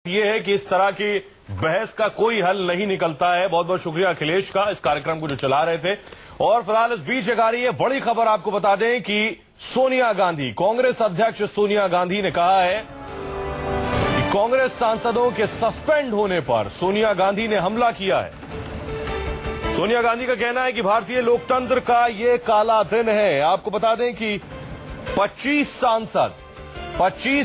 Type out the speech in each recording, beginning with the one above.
ये है कि इस तरह की बहस का कोई हल नहीं निकलता है। बहुत बहुत शुक्रिया अखिलेश का, इस कार्यक्रम को जो चला रहे थे। और फिलहाल इस बीच एक आ रही है बड़ी खबर, आपको बता दें कि सोनिया गांधी, कांग्रेस अध्यक्ष सोनिया गांधी ने कहा है कि कांग्रेस सांसदों के सस्पेंड होने पर सोनिया गांधी ने हमला किया है। सोनिया गांधी का कहना है कि भारतीय लोकतंत्र का ये काला दिन है। आपको बता दें कि 25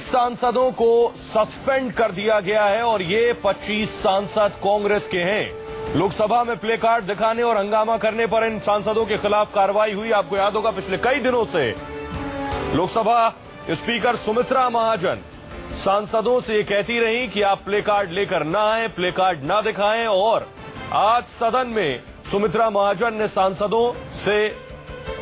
सांसदों को सस्पेंड कर दिया गया है और ये 25 सांसद कांग्रेस के हैं। लोकसभा में प्ले कार्ड दिखाने और हंगामा करने पर इन सांसदों के खिलाफ कार्रवाई हुई। आपको याद होगा पिछले कई दिनों से लोकसभा स्पीकर सुमित्रा महाजन सांसदों से ये कहती रही कि आप प्ले कार्ड लेकर ना आए, प्ले कार्ड ना दिखाएं। और आज सदन में सुमित्रा महाजन ने सांसदों से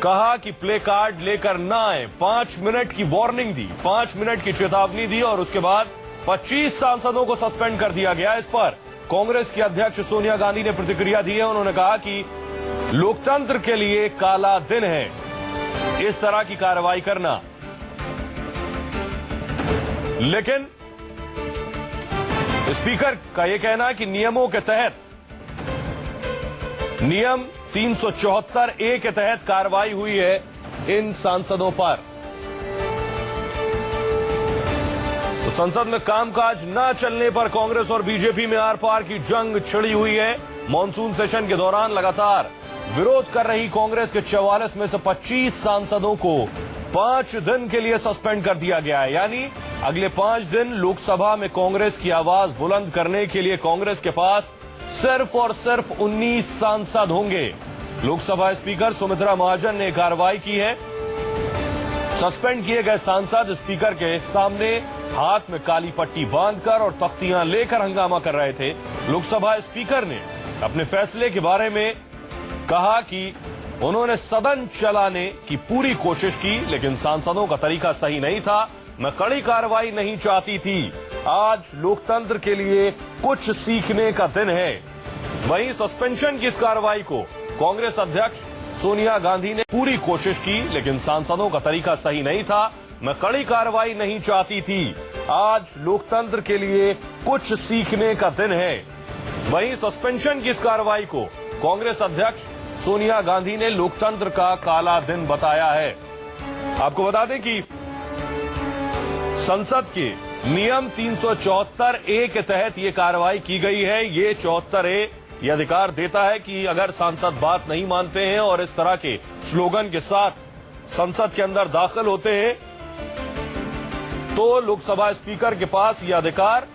कहा कि प्ले कार्ड लेकर ना आए, 5 मिनट की वार्निंग दी, 5 मिनट की चेतावनी दी और उसके बाद 25 सांसदों को सस्पेंड कर दिया गया। इस पर कांग्रेस की अध्यक्ष सोनिया गांधी ने प्रतिक्रिया दी है। उन्होंने कहा कि लोकतंत्र के लिए काला दिन है इस तरह की कार्रवाई करना। लेकिन स्पीकर का यह कहना है कि नियमों के तहत, नियम 374A के तहत कार्रवाई हुई है इन सांसदों पर। तो संसद में कामकाज न चलने पर कांग्रेस और बीजेपी में आर पार की जंग छिड़ी हुई है। मॉनसून सेशन के दौरान लगातार विरोध कर रही कांग्रेस के 44 में से 25 सांसदों को 5 दिन के लिए सस्पेंड कर दिया गया है। यानी अगले 5 दिन लोकसभा में कांग्रेस की आवाज बुलंद करने के लिए कांग्रेस के पास सिर्फ और सिर्फ 19 सांसद होंगे। लोकसभा स्पीकर सुमित्रा महाजन ने कार्रवाई की है। सस्पेंड किए गए सांसद स्पीकर के सामने हाथ में काली पट्टी बांधकर और तख्तियां लेकर हंगामा कर रहे थे। लोकसभा स्पीकर ने अपने फैसले के बारे में कहा कि उन्होंने सदन चलाने की पूरी कोशिश की, लेकिन सांसदों का तरीका सही नहीं था। मैं कड़ी कार्रवाई नहीं चाहती थी। आज लोकतंत्र के लिए कुछ सीखने का दिन है। वहीं सस्पेंशन की इस कार्रवाई को कांग्रेस अध्यक्ष सोनिया गांधी ने पूरी कोशिश की, लेकिन सांसदों का तरीका सही नहीं था। मैं कड़ी कार्रवाई नहीं चाहती थी। आज लोकतंत्र के लिए कुछ सीखने का दिन है। वहीं सस्पेंशन की इस कार्रवाई को कांग्रेस अध्यक्ष सोनिया गांधी ने लोकतंत्र का काला दिन बताया है। आपको बता दें कि संसद के नियम 374A के तहत यह कार्रवाई की गई है। ये 74A यह अधिकार देता है कि अगर सांसद बात नहीं मानते हैं और इस तरह के स्लोगन के साथ संसद के अंदर दाखिल होते हैं तो लोकसभा स्पीकर के पास यह अधिकार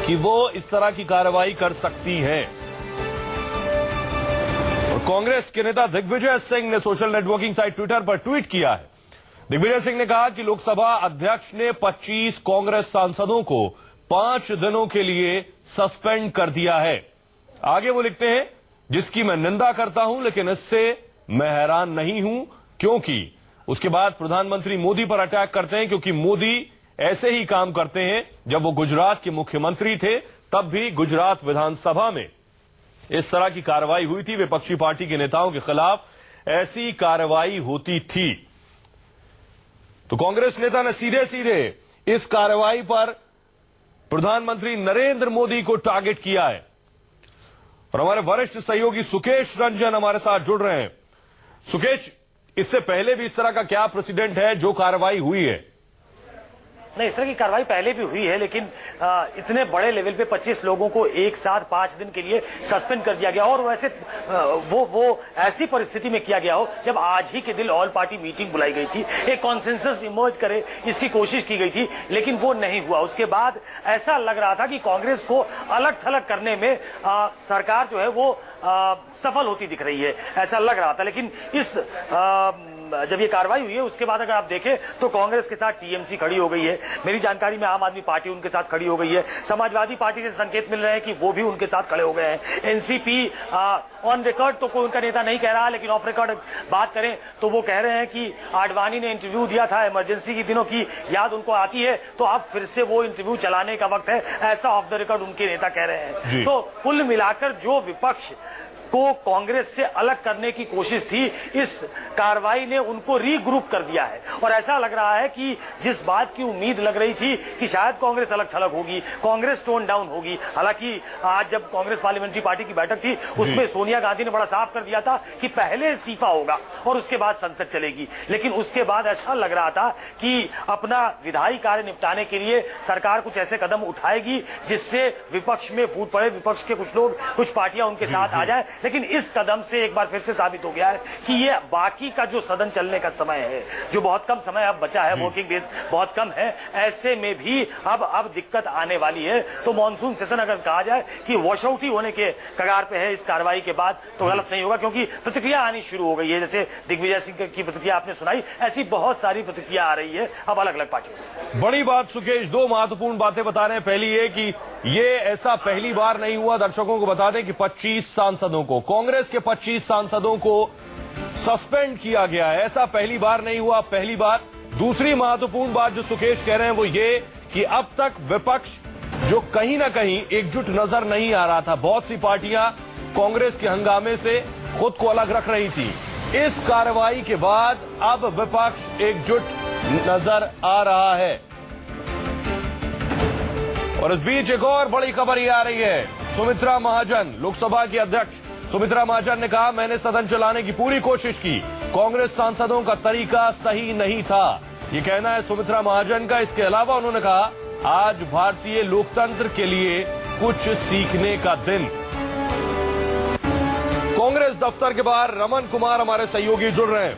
कि वो इस तरह की कार्रवाई कर सकती है। और कांग्रेस के नेता दिग्विजय सिंह ने सोशल नेटवर्किंग साइट ट्विटर पर ट्वीट किया है। दिग्विजय सिंह ने कहा कि लोकसभा अध्यक्ष ने 25 कांग्रेस सांसदों को 5 दिनों के लिए सस्पेंड कर दिया है। आगे वो लिखते हैं, जिसकी मैं निंदा करता हूं, लेकिन इससे मैं हैरान नहीं हूं, क्योंकि उसके बाद प्रधानमंत्री मोदी पर अटैक करते हैं, क्योंकि मोदी ऐसे ही काम करते हैं। जब वो गुजरात के मुख्यमंत्री थे तब भी गुजरात विधानसभा में इस तरह की कार्रवाई हुई थी। विपक्षी पार्टी के नेताओं के खिलाफ ऐसी कार्रवाई होती थी। तो कांग्रेस नेता ने सीधे सीधे इस कार्रवाई पर प्रधानमंत्री नरेंद्र मोदी को टारगेट किया है। और हमारे वरिष्ठ सहयोगी सुकेश रंजन हमारे साथ जुड़ रहे हैं। सुकेश, इससे पहले भी इस तरह का क्या प्रेसिडेंट है जो कार्रवाई हुई है? नहीं, इस तरह की कार्रवाई पहले भी हुई है, लेकिन इतने बड़े लेवल पे 25 लोगों को एक साथ 5 दिन के लिए सस्पेंड कर दिया गया। और वैसे वो ऐसी परिस्थिति में किया गया हो जब आज ही के दिन ऑल पार्टी मीटिंग बुलाई गई थी, एक कॉन्सेंसस इमर्ज करे इसकी कोशिश की गई थी, लेकिन वो नहीं हुआ। उसके बाद ऐसा लग रहा था कि कांग्रेस को अलग थलग करने में सरकार जो है वो सफल होती दिख रही है, ऐसा लग रहा था। लेकिन इस जब ये कार्रवाई हुई है उसके बाद अगर आप देखें तो कांग्रेस के साथ टीएमसी खड़ी हो गई है। मेरी जानकारी में आम आदमी पार्टी उनके साथ खड़ी हो गई है। समाजवादी पार्टी से संकेत मिल रहे हैं कि वो भी उनके साथ खड़े हो गए हैं। एनसीपी ऑन रिकॉर्ड तो कोई उनका नेता नहीं कह रहा, लेकिन ऑफ रिकॉर्ड बात करें तो वो कह रहे हैं कि आडवाणी ने इंटरव्यू दिया था, इमरजेंसी के दिनों की याद उनको आती है, तो अब फिर से वो इंटरव्यू चलाने का वक्त है, ऐसा ऑफ द रिकॉर्ड उनके नेता कह रहे हैं। तो कुल मिलाकर जो विपक्ष को कांग्रेस से अलग करने की कोशिश थी, इस कार्रवाई ने उनको रीग्रुप कर दिया है। और ऐसा लग रहा है कि जिस बात की उम्मीद लग रही थी कि शायद कांग्रेस अलग थलग होगी, कांग्रेस टोन डाउन होगी, हालांकि आज जब कांग्रेस पार्लियामेंट्री पार्टी की बैठक थी उसमें सोनिया गांधी ने बड़ा साफ कर दिया था कि पहले इस्तीफा होगा और उसके बाद संसद चलेगी। लेकिन उसके बाद ऐसा लग रहा था कि अपना विधायी कार्य निपटाने के लिए सरकार कुछ ऐसे कदम उठाएगी जिससे विपक्ष में फूट पड़े, विपक्ष के कुछ लोग, कुछ पार्टियां उनके साथ आ जाए। लेकिन इस कदम से एक बार फिर से साबित हो गया है कि ये बाकी का जो सदन चलने का समय है, जो बहुत कम समय अब बचा है, वर्किंग डेज बहुत कम है, ऐसे में भी अब दिक्कत आने वाली है। तो मॉनसून सेशन अगर कहा जाए कि वॉशआउट ही होने के कगार पे है इस कार्रवाई के बाद, तो गलत नहीं होगा, क्योंकि प्रतिक्रिया आनी शुरू हो गई है। जैसे दिग्विजय सिंह की प्रतिक्रिया आपने सुनाई, ऐसी बहुत सारी प्रतिक्रिया आ रही है अब अलग अलग पार्टियों से। बड़ी बात सुकेश, दो महत्वपूर्ण बातें बता रहे हैं। पहली ये कि ये ऐसा पहली बार नहीं हुआ, दर्शकों को बता दें कि 25 सांसदों को, कांग्रेस के 25 सांसदों को सस्पेंड किया गया है। ऐसा पहली बार नहीं हुआ, पहली बार। दूसरी महत्वपूर्ण बात जो सुकेश कह रहे हैं वो ये कि अब तक विपक्ष जो कहीं ना कहीं एकजुट नजर नहीं आ रहा था, बहुत सी पार्टियां कांग्रेस के हंगामे से खुद को अलग रख रही थी। इस कार्रवाई के बाद अब विपक्ष एकजुट नजर आ रहा है। और इस बीच एक और बड़ी खबर ये आ रही है, सुमित्रा महाजन, लोकसभा की अध्यक्ष सुमित्रा महाजन ने कहा, मैंने सदन चलाने की पूरी कोशिश की, कांग्रेस सांसदों का तरीका सही नहीं था। ये कहना है सुमित्रा महाजन का। इसके अलावा उन्होंने कहा, आज भारतीय लोकतंत्र के लिए कुछ सीखने का दिन। कांग्रेस दफ्तर के बाहर रमन कुमार हमारे सहयोगी जुड़ रहे हैं।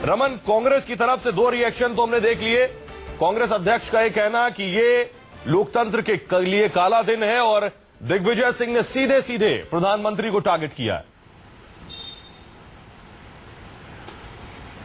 रमन, कांग्रेस की तरफ से दो रिएक्शन तो हमने देख लिए। कांग्रेस अध्यक्ष का यह कहना कि ये लोकतंत्र के लिए काला दिन है और दिग्विजय सिंह ने सीधे सीधे प्रधानमंत्री को टारगेट किया है।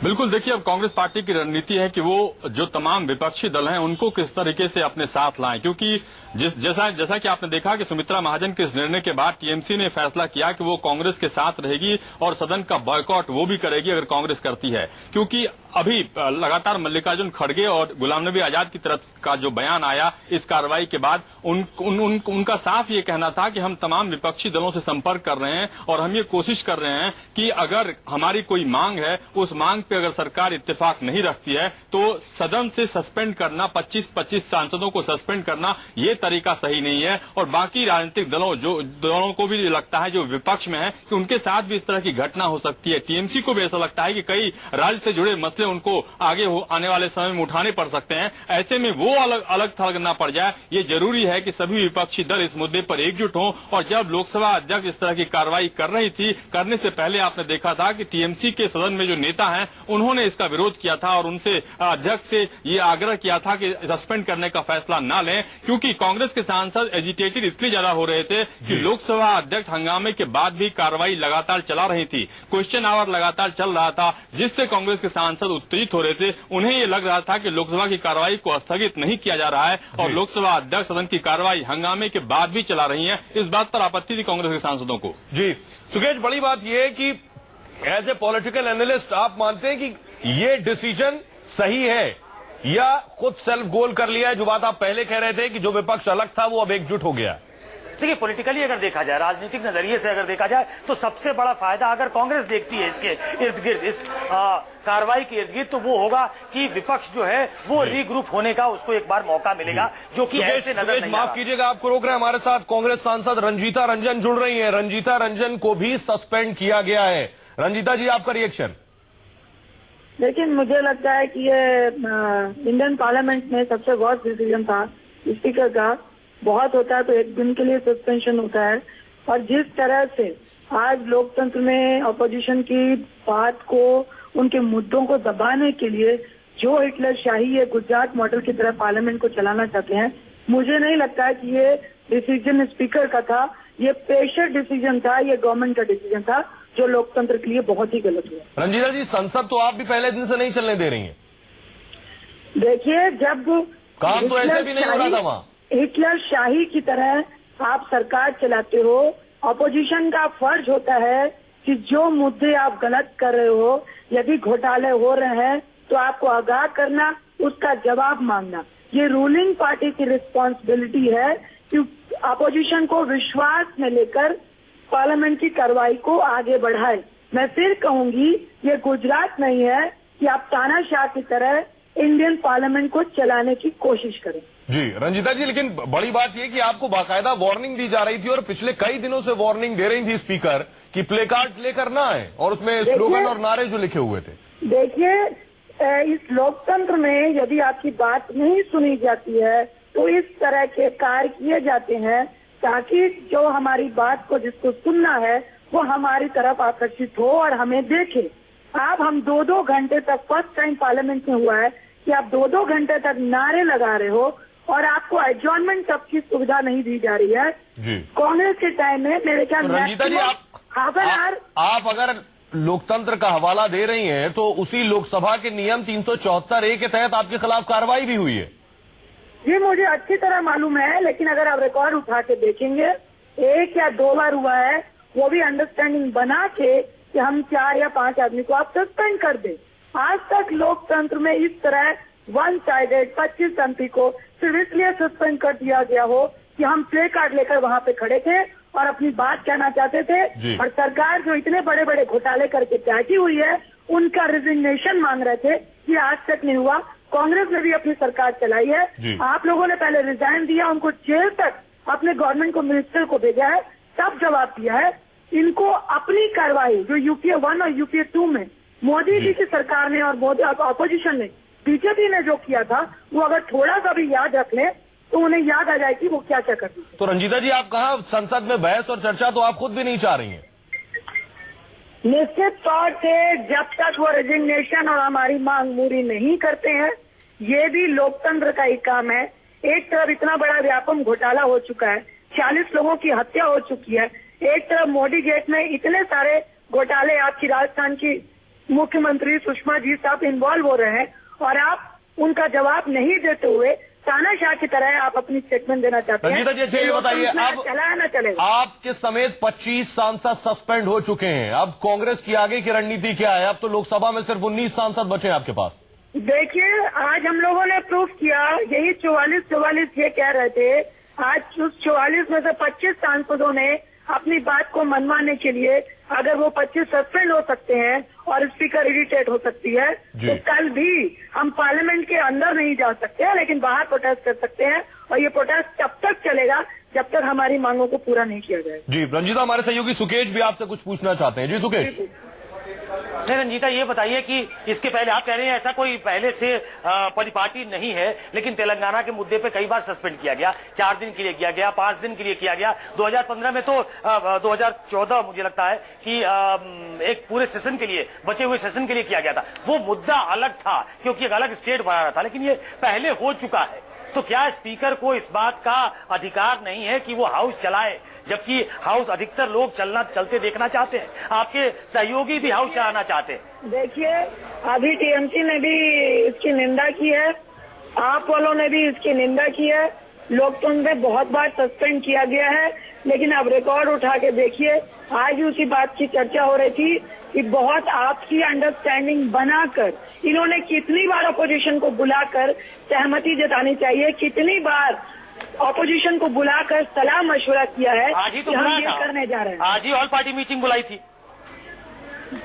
बिल्कुल, देखिए अब कांग्रेस पार्टी की रणनीति है कि वो जो तमाम विपक्षी दल हैं उनको किस तरीके से अपने साथ लाएं, क्योंकि जैसा कि आपने देखा कि सुमित्रा महाजन के इस निर्णय के बाद टीएमसी ने फैसला किया कि वो कांग्रेस के साथ रहेगी और सदन का बॉयकॉट वो भी करेगी अगर कांग्रेस करती है। क्योंकि अभी लगातार मल्लिकार्जुन खड़गे और गुलाम नबी आजाद की तरफ का जो बयान आया इस कार्रवाई के बाद उनका साफ ये कहना था कि हम तमाम विपक्षी दलों से संपर्क कर रहे हैं और हम ये कोशिश कर रहे हैं कि अगर हमारी कोई मांग है, उस मांग पे अगर सरकार इत्तेफाक नहीं रखती है तो सदन से सस्पेंड करना, 25 सांसदों को सस्पेंड करना, ये तरीका सही नहीं है। और बाकी राजनीतिक दलों को भी लगता है जो विपक्ष में है कि उनके साथ भी इस तरह की घटना हो सकती है। टीएमसी को भी ऐसा लगता है कि कई राज्य से जुड़े मसले उनको आगे आने वाले समय में उठाने पड़ सकते हैं। ऐसे में वो अलग थलग ना पड़ जाए, ये जरूरी है कि सभी विपक्षी दल इस मुद्दे पर एकजुट हों। और जब लोकसभा अध्यक्ष इस तरह की कार्रवाई कर रही थी, करने से पहले आपने देखा था कि टीएमसी के सदन में जो नेता हैं उन्होंने इसका विरोध किया था और उनसे अध्यक्ष से ये आग्रह किया था कि सस्पेंड करने का फैसला न लें, क्योंकि कांग्रेस के सांसद एजिटेटेड इसलिए ज्यादा हो रहे थे कि लोकसभा अध्यक्ष हंगामे के बाद भी कार्रवाई लगातार चला रही थी, क्वेश्चन आवर लगातार चल रहा था, जिससे कांग्रेस के सांसद उत्तेजित हो रहे थे। उन्हें ये लग रहा था कि लोकसभा की कार्रवाई को स्थगित नहीं किया जा रहा है और लोकसभा अध्यक्ष सदन की कार्रवाई हंगामे के बाद भी चला रही है। इस बात पर आपत्ति थी कांग्रेस के सांसदों को। जी सुकेश, बड़ी बात यह है कि एज ए पॉलिटिकल एनालिस्ट आप मानते हैं कि ये डिसीजन सही है या खुद सेल्फ गोल कर लिया है? जो बात आप पहले कह रहे थे कि जो विपक्ष अलग था वो अब एकजुट हो गया। देखिए, पॉलिटिकली अगर देखा जाए, राजनीतिक नजरिए से अगर देखा जाए तो सबसे बड़ा फायदा अगर कांग्रेस देखती है इसके इर्द गिर्द, इस कार्रवाई के इर्द गिर्द, तो वो होगा कि विपक्ष जो है वो रीग्रुप होने का उसको एक बार मौका मिलेगा, जो कि ऐसे नजर नहीं। माफ कीजिएगा, आपको रोक रहे हैं। हमारे साथ कांग्रेस सांसद रंजीता रंजन जुड़ रही है। रंजीता रंजन को भी सस्पेंड किया गया है। रंजीता जी, आपका रिएक्शन? लेकिन मुझे लगता है कि ये इंडियन पार्लियामेंट में सबसे वर्स्ट डिसीजन था स्पीकर का। बहुत होता है तो एक दिन के लिए सस्पेंशन होता है, और जिस तरह से आज लोकतंत्र में अपोजिशन की बात को, उनके मुद्दों को दबाने के लिए जो हिटलर शाही है गुजरात मॉडल की तरह पार्लियामेंट को चलाना चाहते हैं, मुझे नहीं लगता है कि ये डिसीजन स्पीकर का था। ये प्रेशर डिसीजन था, ये गवर्नमेंट का डिसीजन था, जो लोकतंत्र के लिए बहुत ही गलत हुआ। रंजीता जी, संसद तो आप भी पहले दिन से नहीं चलने दे रही हैं। देखिए, जब काम तो ऐसे भी नहीं हो रहा था वहाँ। हिटलर शाही की तरह आप सरकार चलाते हो, अपोजिशन का फर्ज होता है कि जो मुद्दे आप गलत कर रहे हो, यदि घोटाले हो रहे हैं तो आपको आगाह करना, उसका जवाब मांगना, ये रूलिंग पार्टी की रिस्पॉन्सिबिलिटी है कि अपोजिशन को विश्वास में लेकर पार्लियामेंट की कार्रवाई को आगे बढ़ाए। मैं फिर कहूंगी, ये गुजरात नहीं है कि आप तानाशाह की तरह इंडियन पार्लियामेंट को चलाने की कोशिश करें। जी रंजीता जी, लेकिन बड़ी बात यह कि आपको बाकायदा वार्निंग दी जा रही थी और पिछले कई दिनों से वार्निंग दे रही थी स्पीकर कि प्ले कार्ड्स लेकर ना आए और उसमें स्लोगन और नारे जो लिखे हुए थे। देखिए, इस लोकतंत्र में यदि आपकी बात नहीं सुनी जाती है तो इस तरह के कार्य किए जाते हैं ताकि जो हमारी बात को जिसको सुनना है वो हमारी तरफ आकर्षित हो और हमें देखे। आप हम 2-2 घंटे तक, फर्स्ट टाइम पार्लियामेंट में हुआ है कि आप 2-2 घंटे तक नारे लगा रहे हो और आपको एडजॉर्नमेंट तक की सुविधा नहीं दी जा रही है। कांग्रेस के टाइम में मेरे ख्याल तो रंजीता जी, आप अगर लोकतंत्र का हवाला दे रही हैं तो उसी लोकसभा के नियम 374A के तहत आपके खिलाफ कार्रवाई भी हुई है। ये मुझे अच्छी तरह मालूम है, लेकिन अगर आप रिकॉर्ड उठा के देखेंगे 1 या 2 बार हुआ है, वो भी अंडरस्टैंडिंग बना के कि हम 4 या 5 आदमी को आप सस्पेंड कर दे। आज तक लोकतंत्र में इस तरह वन साइडेड 25 एमपी को सिर्फ इसलिए सस्पेंड कर दिया गया हो कि हम प्ले कार्ड लेकर वहां पे खड़े थे और अपनी बात कहना चाहते थे, और सरकार जो इतने बड़े बड़े घोटाले करके बैठी हुई है उनका रिजिग्नेशन मांग रहे थे, ये आज तक नहीं हुआ। कांग्रेस ने भी अपनी सरकार चलाई है, आप लोगों ने पहले रिजाइन दिया, उनको जेल तक अपने गवर्नमेंट को मिनिस्टर को भेजा है, तब जवाब दिया है। इनको अपनी कार्रवाई जो यूपीए 1 और यूपीए 2 में मोदी जी की सरकार ने और मोदी ऑपोजिशन ने, बीजेपी ने जो किया था, वो अगर थोड़ा सा भी याद रख ले तो उन्हें याद आ जाए कि वो क्या क्या करती थी। तो रंजीता जी, आप कहा संसद में बहस और चर्चा तो आप खुद भी नहीं चाह रही हैं। निश्चित तौर से जब तक वो रेजिग्नेशन और हमारी मांग पूरी नहीं करते हैं, ये भी लोकतंत्र का ही काम है। एक तरफ इतना बड़ा व्यापक घोटाला हो चुका है, 40 लोगों की हत्या हो चुकी है, एक तरफ मोदी गेट में इतने सारे घोटाले, आपकी राजस्थान की मुख्यमंत्री सुषमा जी साहब इन्वॉल्व हो रहे हैं और आप उनका जवाब नहीं देते हुए तानाशाह की तरह आप अपनी स्टेटमेंट देना चाहते हैं। रंजीता जी, ये बताइए, अब चला ना चलेगा। आपके समेत 25 सांसद सस्पेंड हो चुके हैं, अब कांग्रेस की आगे की रणनीति क्या है? अब तो लोकसभा में सिर्फ 19 सांसद बचे हैं आपके पास। देखिए, आज हम लोगों ने प्रूफ किया, यही 44 ये कह रहे थे, आज उस 44 में से 25 सांसदों ने अपनी बात को मनवाने के लिए, अगर वो 25 सस्पेंड हो सकते हैं और स्पीकर इरिटेट हो सकती है, तो कल भी हम पार्लियामेंट के अंदर नहीं जा सकते हैं, लेकिन बाहर प्रोटेस्ट कर सकते हैं, और ये प्रोटेस्ट तब तक चलेगा जब तक हमारी मांगों को पूरा नहीं किया जाएगा। जी रंजीता, हमारे सहयोगी सुकेश भी आपसे कुछ पूछना चाहते हैं। जी सुकेश। नहीं रंजीता, ये बताइए कि इसके पहले आप कह रहे हैं ऐसा कोई पहले से परिपाटी नहीं है, लेकिन तेलंगाना के मुद्दे पे कई बार सस्पेंड किया गया, 4 दिन के लिए किया गया, 5 दिन के लिए किया गया, 2015 में तो 2014 मुझे लगता है कि एक पूरे सेशन के लिए, बचे हुए सेशन के लिए किया गया था। वो मुद्दा अलग था क्योंकि एक अलग स्टेट बना रहा था, लेकिन ये पहले हो चुका है। तो क्या स्पीकर को इस बात का अधिकार नहीं है कि वो हाउस चलाए, जबकि हाउस अधिकतर लोग चलते देखना चाहते हैं, आपके सहयोगी भी हाउस चलाना चाहते हैं? देखिए, अभी टीएमसी ने भी इसकी निंदा की है, आप वालों ने भी इसकी निंदा की है, लोकतंत्र में बहुत बार सस्पेंड किया गया है, लेकिन अब रिकॉर्ड उठा के देखिए, आज उसी बात की चर्चा हो रही थी कि बहुत आपसी अंडरस्टैंडिंग बनाकर इन्होंने कितनी बार अपोजिशन को बुलाकर सहमति जतानी चाहिए, कितनी बार ऑपोजिशन को बुलाकर सलाह मशवरा किया है। आज ही तो कि हम बुलाया ये था, करने जा रहे हैं। आज ही ऑल पार्टी मीटिंग बुलाई थी।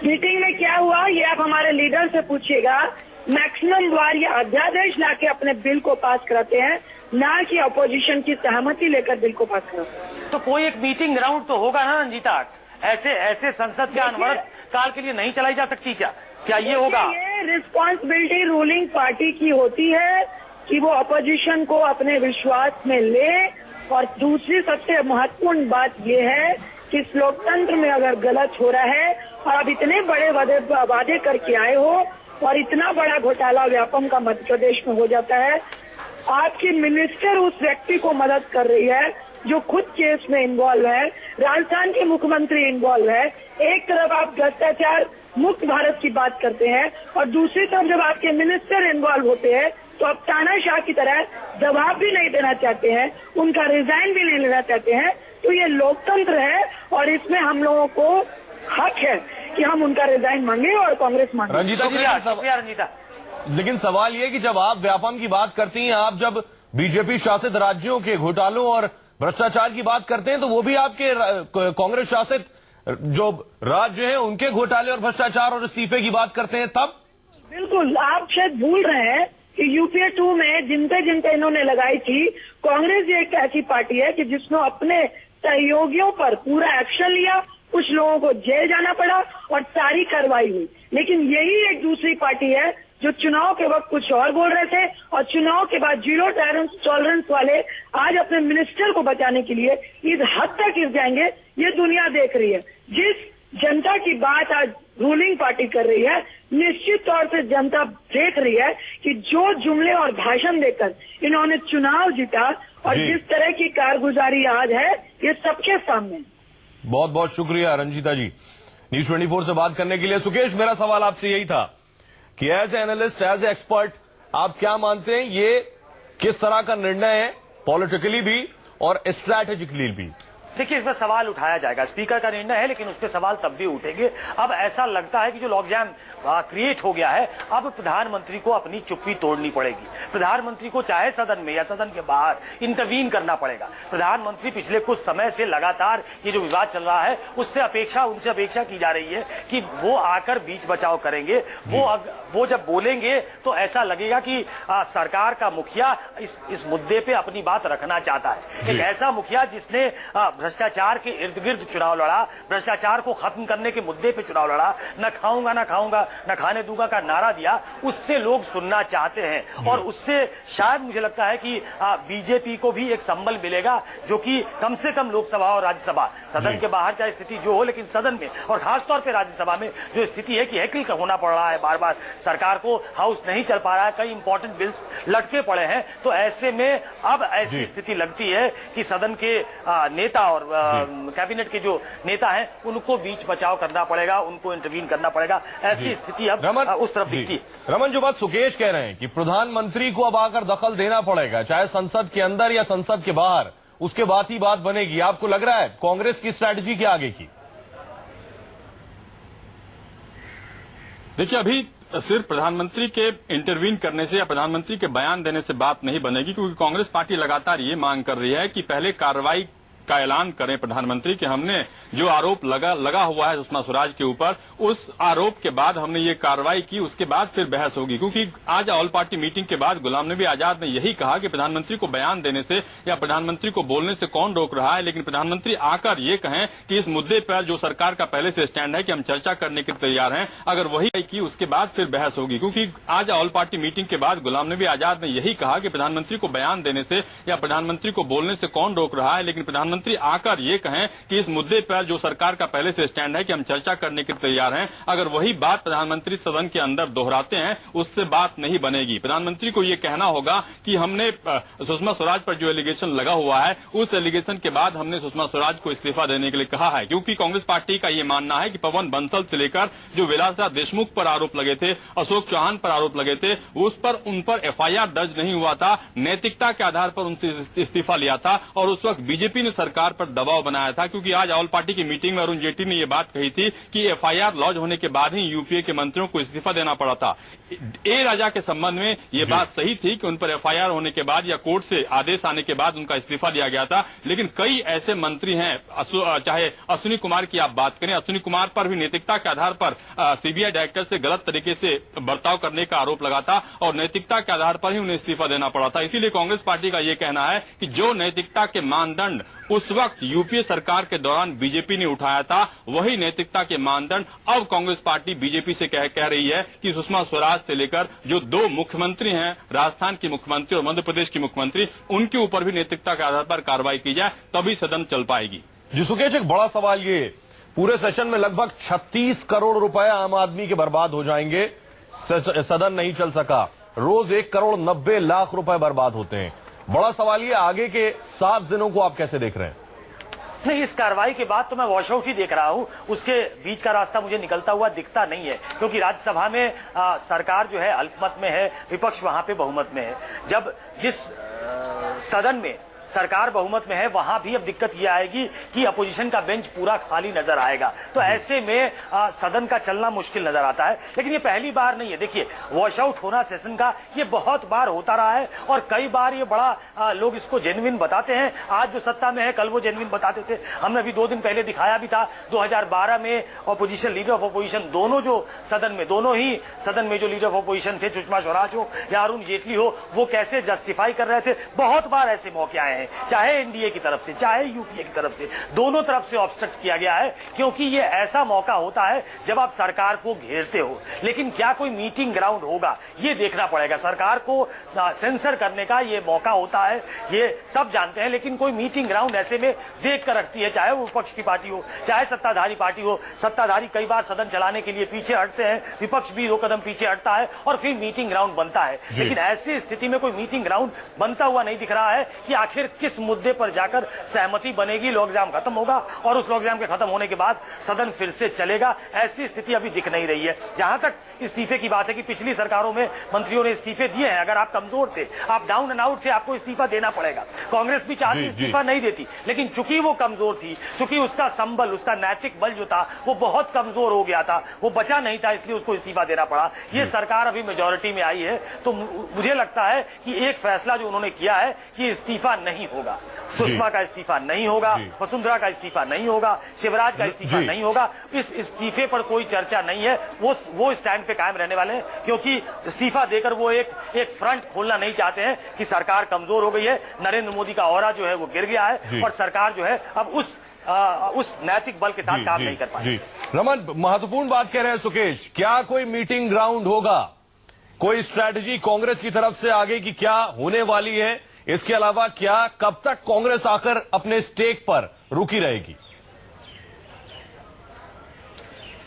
मीटिंग में क्या हुआ ये आप हमारे लीडर से पूछिएगा। मैक्सिमम बार ये अध्यादेश लाके अपने बिल को पास कराते हैं, ना कि अपोजिशन की सहमति लेकर बिल को पास कराते हैं। तो कोई एक मीटिंग ग्राउंड तो होगा ना रंजीता, ऐसे संसद के अनवरत काल के लिए नहीं चलाई जा सकती क्या ये होगा? ये रिस्पॉन्सिबिलिटी रूलिंग पार्टी की होती है कि वो अपोजिशन को अपने विश्वास में ले, और दूसरी सबसे महत्वपूर्ण बात ये है कि इस लोकतंत्र में अगर गलत हो रहा है और आप इतने बड़े वादे करके आए हो और इतना बड़ा घोटाला व्यापम का मध्य प्रदेश में हो जाता है, आपकी मिनिस्टर उस व्यक्ति को मदद कर रही है जो खुद केस में इन्वॉल्व है, राजस्थान के मुख्यमंत्री इन्वॉल्व है। एक तरफ आप भ्रष्टाचार मुक्त भारत की बात करते हैं और दूसरी तरफ जब आपके मिनिस्टर इन्वॉल्व होते हैं तो आप तानाशाह की तरह जवाब भी नहीं देना चाहते हैं, उनका रिजाइन भी नहीं लेना चाहते हैं। तो ये लोकतंत्र है और इसमें हम लोगों को हक है कि हम उनका रिजाइन मांगे और कांग्रेस मांगे। रंजीता जी, शुक्रिया रंजीता। लेकिन सवाल ये कि जब आप व्यापम की बात करती हैं, आप जब बीजेपी शासित राज्यों के घोटालों और भ्रष्टाचार की बात करते हैं तो वो भी आपके कांग्रेस शासित जो राज्य हैं उनके घोटाले और भ्रष्टाचार और इस्तीफे की बात करते हैं तब। बिल्कुल, आप शायद भूल रहे हैं कि यूपीए 2 में जिनते इन्होंने लगाई थी, कांग्रेस ये एक ऐसी पार्टी है कि जिसने अपने सहयोगियों पर पूरा एक्शन लिया, कुछ लोगों को जेल जाना पड़ा और सारी कार्रवाई हुई। लेकिन यही एक दूसरी पार्टी है जो चुनाव के वक्त कुछ और बोल रहे थे और चुनाव के बाद जीरो टॉलरेंस वाले आज अपने मिनिस्टर को बचाने के लिए इस हद तक गिर जाएंगे, ये दुनिया देख रही है। जिस जनता की बात आज रूलिंग पार्टी कर रही है, निश्चित तौर से जनता देख रही है कि जो जुमले और भाषण देकर इन्होंने चुनाव जीता और जिस तरह की कारगुजारी आज है, ये सबके सामने। बहुत बहुत शुक्रिया रंजीता जी न्यूज़ 24 से बात करने के लिए। सुकेश, मेरा सवाल आपसे यही था कि as a analyst, as a expert, आप क्या मानते हैं ये किस तरह का निर्णय है, पॉलिटिकली भी और स्ट्रैटेजिकली भी? देखिए, इसमें सवाल उठाया जाएगा, स्पीकर का निर्णय है, लेकिन उस पर सवाल तब भी उठेंगे। अब ऐसा लगता है कि जो लॉकजैम क्रिएट हो गया है, अब प्रधानमंत्री को अपनी चुप्पी तोड़नी पड़ेगी। प्रधानमंत्री को चाहे सदन में या सदन के बाहर इंटरवीन करना पड़ेगा। प्रधानमंत्री पिछले कुछ समय से लगातार ये जो विवाद चल रहा है उनसे अपेक्षा की जा रही है कि वो आकर बीच बचाव करेंगे। वो जब बोलेंगे तो ऐसा लगेगा कि सरकार का मुखिया इस मुद्दे पे अपनी बात रखना चाहता है। एक ऐसा मुखिया जिसने भ्रष्टाचार के इर्द गिर्द चुनाव लड़ा, भ्रष्टाचार को खत्म करने के मुद्दे पे चुनाव लड़ा, न खाऊंगा न खाने दूंगा का नारा दिया, उससे लोग सुनना चाहते हैं। और उससे शायद मुझे लगता है कि बीजेपी को भी एक संबल मिलेगा, जो कि कम से कम लोकसभा और राज्यसभा, सदन के बाहर चाहे स्थिति जो हो, लेकिन सदन में और खासतौर पर राज्यसभा में जो स्थिति है कि हैकल होना पड़ रहा है, बार बार सरकार को, हाउस नहीं चल पा रहा है, कई इंपॉर्टेंट बिल्स लटके पड़े हैं। तो ऐसे में अब ऐसी स्थिति लगती है कि सदन के नेता और कैबिनेट के जो नेता हैं उनको बीच बचाव करना पड़ेगा, उनको इंटरवीन करना पड़ेगा। ऐसी स्थिति अब उस तरफ दिखती है। रमन, जो बात सुकेश कह रहे हैं कि प्रधानमंत्री को अब आकर दखल देना पड़ेगा, चाहे संसद के अंदर या संसद के बाहर, उसके बाद ही बात बनेगी, आपको लग रहा है कांग्रेस की स्ट्रैटेजी क्या आगे की? देखिए, अभी सिर्फ प्रधानमंत्री के इंटरवीन करने से या प्रधानमंत्री के बयान देने से बात नहीं बनेगी, क्योंकि कांग्रेस पार्टी लगातार ये मांग कर रही है कि पहले कार्रवाई का ऐलान करें प्रधानमंत्री कि हमने जो आरोप लगा हुआ है सुषमा स्वराज के ऊपर, उस आरोप के बाद हमने ये कार्रवाई की, उसके बाद फिर बहस होगी। क्योंकि आज ऑल पार्टी मीटिंग के बाद गुलाम नबी आजाद ने यही कहा कि प्रधानमंत्री को बयान देने से या प्रधानमंत्री को बोलने से कौन रोक रहा है, लेकिन प्रधानमंत्री आकर ये कहें कि इस मुद्दे पर जो सरकार का पहले से स्टैंड है कि हम चर्चा करने के तैयार हैं, अगर वही की उसके बाद फिर बहस होगी। क्योंकि आज ऑल पार्टी मीटिंग के बाद गुलाम नबी आजाद ने यही कहा कि प्रधानमंत्री को बयान देने से या प्रधानमंत्री को बोलने से कौन रोक रहा है, लेकिन प्रधानमंत्री आकर ये कहें कि इस मुद्दे पर जो सरकार का पहले से स्टैंड है कि हम चर्चा करने के तैयार हैं, अगर वही बात प्रधानमंत्री सदन के अंदर दोहराते हैं, उससे बात नहीं बनेगी। प्रधानमंत्री को ये कहना होगा कि हमने सुषमा स्वराज पर जो एलिगेशन लगा हुआ है, उस एलिगेशन के बाद हमने सुषमा स्वराज को इस्तीफा देने के लिए कहा है। क्योंकि कांग्रेस पार्टी का ये मानना है कि पवन बंसल से लेकर जो विलासराव देशमुख पर आरोप लगे थे, अशोक चौहान पर आरोप लगे थे, उन पर एफआईआर दर्ज नहीं हुआ था, नैतिकता के आधार पर उनसे इस्तीफा लिया था और उस वक्त बीजेपी ने सरकार पर दबाव बनाया था। क्योंकि आज ऑल पार्टी की मीटिंग में अरुण जेटली ने यह बात कही थी कि एफआईआर लॉन्च होने के बाद ही यूपीए के मंत्रियों को इस्तीफा देना पड़ा था। ए राजा के संबंध में यह बात सही थी कि उन पर एफआईआर होने के बाद या कोर्ट से आदेश आने के बाद उनका इस्तीफा दिया गया था। लेकिन कई ऐसे मंत्री हैं, चाहे अश्विनी कुमार की आप बात करें, अश्विनी कुमार पर भी नैतिकता के आधार पर सीबीआई डायरेक्टर से गलत तरीके से बर्ताव करने का आरोप लगा था और नैतिकता के आधार पर ही उन्हें इस्तीफा देना पड़ा था। इसीलिए कांग्रेस पार्टी का यह कहना है कि जो नैतिकता के मानदंड उस वक्त यूपीए सरकार के दौरान बीजेपी ने उठाया था, वही नैतिकता के मानदंड अब कांग्रेस पार्टी बीजेपी से कह रही है कि सुषमा स्वराज से लेकर जो दो मुख्यमंत्री हैं, राजस्थान की मुख्यमंत्री और मध्य प्रदेश की मुख्यमंत्री, उनके ऊपर भी नैतिकता के आधार पर कार्रवाई की जाए, तभी सदन चल पाएगी। जी सुकेश, एक बड़ा सवाल ये, पूरे सेशन में लगभग 36 करोड़ रुपए आम आदमी के बर्बाद हो जाएंगे, सदन नहीं चल सका, रोज 1 करोड़ 90 लाख रुपए बर्बाद होते हैं। बड़ा सवाल ये, आगे के 7 दिनों को आप कैसे देख रहे हैं? नहीं, इस कार्रवाई के बाद तो मैं वॉशआउट ही देख रहा हूं, उसके बीच का रास्ता मुझे निकलता हुआ दिखता नहीं है। क्योंकि राज्यसभा में सरकार जो है अल्पमत में है, विपक्ष वहां पे बहुमत में है। जब जिस सदन में सरकार बहुमत में है वहां भी अब दिक्कत यह आएगी कि अपोजिशन का बेंच पूरा खाली नजर आएगा। तो ऐसे में सदन का चलना मुश्किल नजर आता है। लेकिन ये पहली बार नहीं है, देखिए वॉश आउट होना सेशन का ये बहुत बार होता रहा है और कई बार ये बड़ा लोग इसको जेन्युइन बताते हैं। आज जो सत्ता में है कल वो जेन्युइन बताते थे। हमने अभी 2 दिन पहले दिखाया भी था 2012 में ऑपोजिशन, लीडर ऑफ ऑपोजिशन दोनों जो दोनों ही सदन में जो लीडर ऑफ ऑपोजिशन थे, सुषमा स्वराज हो या अरुण जेटली हो, वो कैसे जस्टिफाई कर रहे थे। बहुत बार ऐसे मौके आए हैं, चाहे एनडीए की तरफ से चाहे यूपीए की तरफ से, दोनों तरफ से ऑब्स्ट्रक्ट किया गया है, क्योंकि ये ऐसा मौका होता है जब आप सरकार को घेरते हो। लेकिन क्या कोई मीटिंग ग्राउंड होगा, ये देखना पड़ेगा। सरकार को सेंसर करने का ये मौका होता है, ये सब जानते हैं, लेकिन कोई मीटिंग ग्राउंड ऐसे में देख कर रखती है, चाहे वो विपक्ष की पार्टी हो चाहे सत्ताधारी पार्टी हो। सत्ताधारी कई बार सदन चलाने के लिए पीछे हटते हैं, विपक्ष भी 2 कदम पीछे हटता है और फिर मीटिंग ग्राउंड बनता है। लेकिन ऐसी स्थिति में कोई मीटिंग ग्राउंड बनता हुआ नहीं दिख रहा है कि आखिर किस मुद्दे पर जाकर सहमति बनेगी। लॉकडाउन खत्म होगा और उस लॉकडाउन के खत्म होने के बाद सदन फिर से चलेगा, ऐसी स्थिति अभी दिख नहीं रही है। जहां तक इस्तीफे की बात है कि पिछली सरकारों में मंत्रियों ने इस्तीफे दिए हैं। अगर आप कमजोर थे, आप डाउन एंड आउट थे, आपको इस्तीफा देना पड़ेगा। कांग्रेस भी चाहती इस्तीफा नहीं देती, लेकिन चूंकि वो कमजोर थी, चूंकि उसका संबल, उसका नैतिक बल जो था वो बहुत कमजोर हो गया था, वो बचा नहीं था, इसलिए उसको इस्तीफा देना पड़ा। ये सरकार अभी मेजॉरिटी में आई है, तो मुझे लगता है कि एक फैसला जो उन्होंने किया है कि इस्तीफा नहीं होगा, सुषमा का इस्तीफा नहीं होगा, वसुंधरा का इस्तीफा नहीं होगा, शिवराज का इस्तीफा नहीं होगा। इस इस्तीफे पर कोई चर्चा नहीं है, वो स्टैंड पे कायम रहने वाले हैं, क्योंकि इस्तीफा देकर वो एक फ्रंट खोलना नहीं चाहते हैं कि सरकार कमजोर हो गई है, नरेंद्र मोदी का ऑरा जो है वो गिर गया है और सरकार जो है अब उस नैतिक बल के साथ काम नहीं कर पाएगी। रमन, महत्वपूर्ण बात कह रहे हैं सुकेश, क्या कोई मीटिंग ग्राउंड होगा, कोई स्ट्रैटेजी कांग्रेस की तरफ से आगे की क्या होने वाली है, इसके अलावा क्या कब तक कांग्रेस आकर अपने स्टेक पर रुकी रहेगी?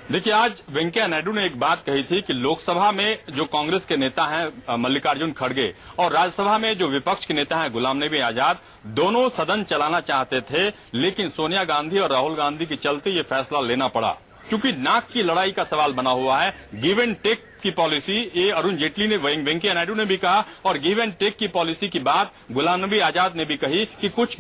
देखिए, आज वेंकैया नायडू ने एक बात कही थी कि लोकसभा में जो कांग्रेस के नेता हैं मल्लिकार्जुन खड़गे और राज्यसभा में जो विपक्ष के नेता हैं गुलाम नबी आजाद, दोनों सदन चलाना चाहते थे, लेकिन सोनिया गांधी और राहुल गांधी के चलते ये फैसला लेना पड़ा, क्योंकि नाक की लड़ाई का सवाल बना हुआ है। गिव एंड टेक की पॉलिसी, ये अरुण जेटली ने, वेंकैया नायडू ने भी कहा, और गिव एंड टेक की पॉलिसी की बात गुलाम नबी आजाद ने भी कही कि कुछ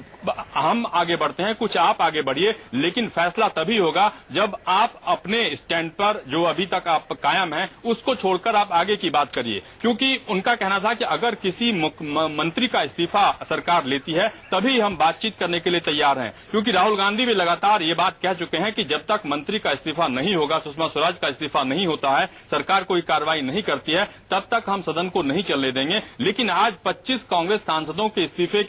हम आगे बढ़ते हैं, कुछ आप आगे बढ़िए, लेकिन फैसला तभी होगा जब आप अपने स्टैंड पर जो अभी तक आप कायम हैं उसको छोड़कर आप आगे की बात करिए। क्योंकि उनका कहना था कि अगर किसी मंत्री का इस्तीफा सरकार लेती है तभी हम बातचीत करने के लिए तैयार हैं, क्योंकि राहुल गांधी भी लगातार ये बात कह चुके हैं कि जब तक मंत्री का इस्तीफा नहीं होगा, सुषमा स्वराज का इस्तीफा नहीं होता है, सरकार कोई कार्रवाई नहीं करती है, तब तक हम सदन को नहीं चलने देंगे। लेकिन आज 25 कांग्रेस सांसदों के इस्तीफे,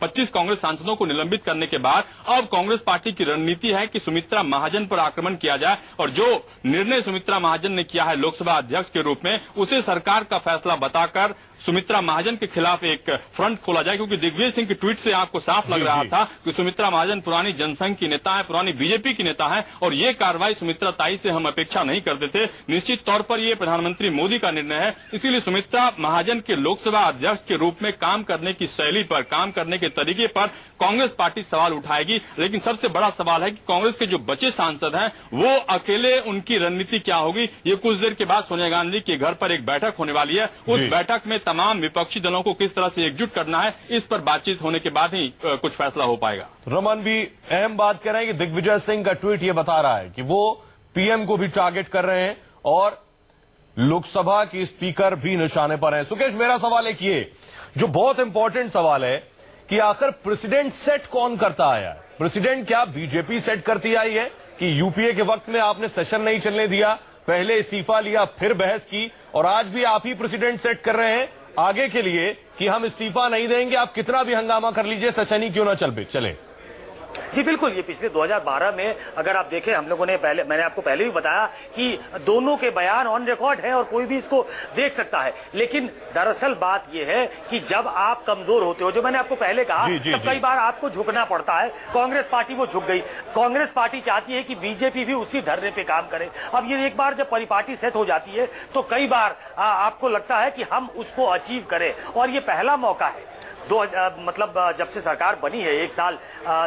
25 कांग्रेस सांसदों को निलंबित करने के बाद अब कांग्रेस पार्टी की रणनीति है कि सुमित्रा महाजन पर आक्रमण किया जाए, और जो निर्णय सुमित्रा महाजन ने किया है लोकसभा अध्यक्ष के रूप में, उसे सरकार का फैसला बताकर सुमित्रा महाजन के खिलाफ एक फ्रंट खोला जाए। क्योंकि दिग्विजय सिंह की ट्वीट से आपको साफ लग रहा था कि सुमित्रा महाजन पुरानी जनसंघ की नेता है, पुरानी बीजेपी की नेता है, और ये कार्रवाई सुमित्रा ताई से हम अपेक्षा नहीं करते थे। निश्चित तौर पर ये प्रधानमंत्री मोदी का निर्णय है, इसीलिए सुमित्रा महाजन के लोकसभा अध्यक्ष के रूप में काम करने की शैली पर, काम करने के तरीके पर कांग्रेस पार्टी सवाल उठाएगी। लेकिन सबसे बड़ा सवाल है कि कांग्रेस के जो बचे सांसद हैं वो अकेले, उनकी रणनीति क्या होगी। ये कुछ देर के बाद सोनिया गांधी के घर पर एक बैठक होने वाली है, उस बैठक में तमाम विपक्षी दलों को किस तरह से एकजुट करना है, इस पर बातचीत होने के बाद ही कुछ फैसला हो पाएगा। रमन भी अहम बात कह रहे हैं कि दिग्विजय सिंह का ट्वीट ये बता रहा है कि वो पीएम को भी टारगेट कर रहे हैं और लोकसभा की स्पीकर भी निशाने पर हैं। सुकेश, मेरा सवाल एक ये जो बहुत इंपॉर्टेंट सवाल है कि आखिर प्रेसिडेंट सेट कौन करता आया है? प्रेसिडेंट क्या बीजेपी सेट करती आई है कि यूपीए के वक्त में आपने सेशन नहीं चलने दिया, पहले इस्तीफा लिया, फिर बहस की, और आज भी आप ही प्रेसिडेंट सेट कर रहे हैं आगे के लिए कि हम इस्तीफा नहीं देंगे, आप कितना भी हंगामा कर लीजिए, सचनी क्यों ना चले? जी बिल्कुल, ये पिछले 2012 में अगर आप देखें, हम लोगों ने मैंने आपको पहले भी बताया कि दोनों के बयान ऑन रिकॉर्ड है और कोई भी इसको देख सकता है। लेकिन दरअसल बात ये है कि जब आप कमजोर होते हो, जो मैंने आपको पहले कहा, तब कई बार आपको झुकना पड़ता है। कांग्रेस पार्टी वो झुक गई। कांग्रेस पार्टी चाहती है कि बीजेपी भी उसी धरने पे काम करे। अब ये एक बार जब परिपाटी सेट हो जाती है तो कई बार आपको लगता है कि हम उसको अचीव करें, और ये पहला मौका है मतलब जब से सरकार बनी है 1 साल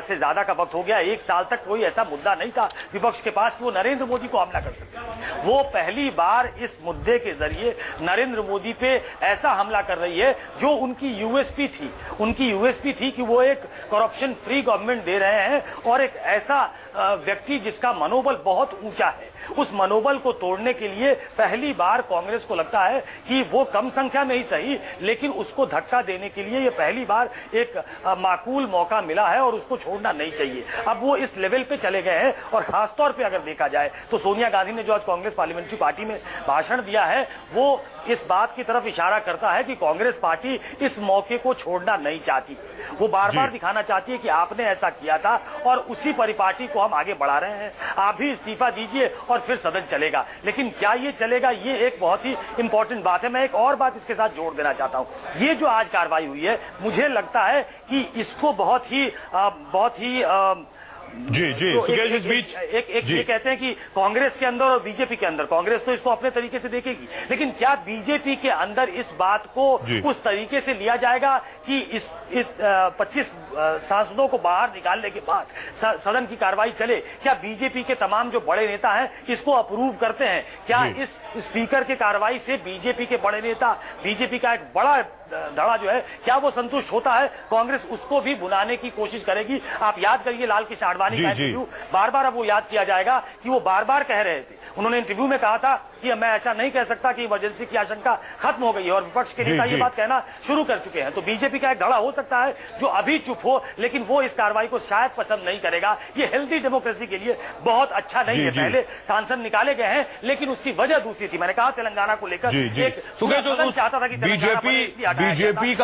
से ज्यादा का वक्त हो गया, 1 साल तक कोई ऐसा मुद्दा नहीं था विपक्ष के पास कि वो नरेंद्र मोदी को हमला कर सके। वो पहली बार इस मुद्दे के जरिए नरेंद्र मोदी पे ऐसा हमला कर रही है जो उनकी यूएसपी थी। उनकी यूएसपी थी कि वो एक करप्शन फ्री गवर्नमेंट दे रहे हैं और एक ऐसा व्यक्ति जिसका मनोबल बहुत ऊंचा है, उस मनोबल को तोड़ने के लिए पहली बार कांग्रेस को लगता है कि वो कम संख्या में ही सही, लेकिन उसको धक्का देने के लिए ये पहली बार एक माकूल मौका मिला है और उसको छोड़ना नहीं चाहिए। अब वो इस लेवल पे चले गए हैं और खासतौर पे अगर देखा जाए तो सोनिया गांधी ने जो आज कांग्रेस पार्लियामेंट्री पार्टी में भाषण दिया है वो इस बात की तरफ इशारा करता है कि कांग्रेस पार्टी इस मौके को छोड़ना नहीं चाहती। वो बार बार दिखाना चाहती है कि आपने ऐसा किया था और उसी परिपाटी को हम आगे बढ़ा रहे हैं, आप भी इस्तीफा दीजिए और फिर सदन चलेगा। लेकिन क्या ये चलेगा, ये एक बहुत ही इंपॉर्टेंट बात है। मैं एक और बात इसके साथ जोड़ देना चाहता हूं। ये जो आज कार्रवाई हुई है, मुझे लगता है कि इसको बहुत ही जी सुकेश, इस बीच ये कहते हैं कि कांग्रेस के अंदर और बीजेपी के अंदर, कांग्रेस तो इसको अपने तरीके से देखेगी, लेकिन क्या बीजेपी के अंदर इस बात को उस तरीके से लिया जाएगा कि इस 25 सांसदों को बाहर निकालने के बाद सदन की कार्रवाई चले? क्या बीजेपी के तमाम जो बड़े नेता हैं इसको अप्रूव करते हैं? क्या इस स्पीकर के कार्रवाई से बीजेपी के बड़े नेता, बीजेपी का एक बड़ा धड़ा जो है, क्या वो संतुष्ट होता है? कांग्रेस उसको भी बुलाने की कोशिश करेगी। आप याद करिए लाल कृष्ण आडवाणी का इंटरव्यू, बार बार अब वो याद किया जाएगा कि वो बार बार कह रहे थे, उन्होंने इंटरव्यू में कहा था कि मैं ऐसा नहीं कह सकता कि इमरजेंसी की आशंका खत्म हो गई है, और विपक्ष के नेता ये बात कहना शुरू कर चुके हैं। तो बीजेपी का एक धड़ा हो सकता है जो अभी चुप हो, लेकिन वो इस कार्रवाई को शायद पसंद नहीं करेगा। ये हेल्दी डेमोक्रेसी के लिए बहुत अच्छा नहीं है। पहले सांसद निकाले गए हैं, लेकिन उसकी वजह दूसरी थी। मैंने कहा तेलंगाना को लेकर एक चाहता था कि बीजेपी का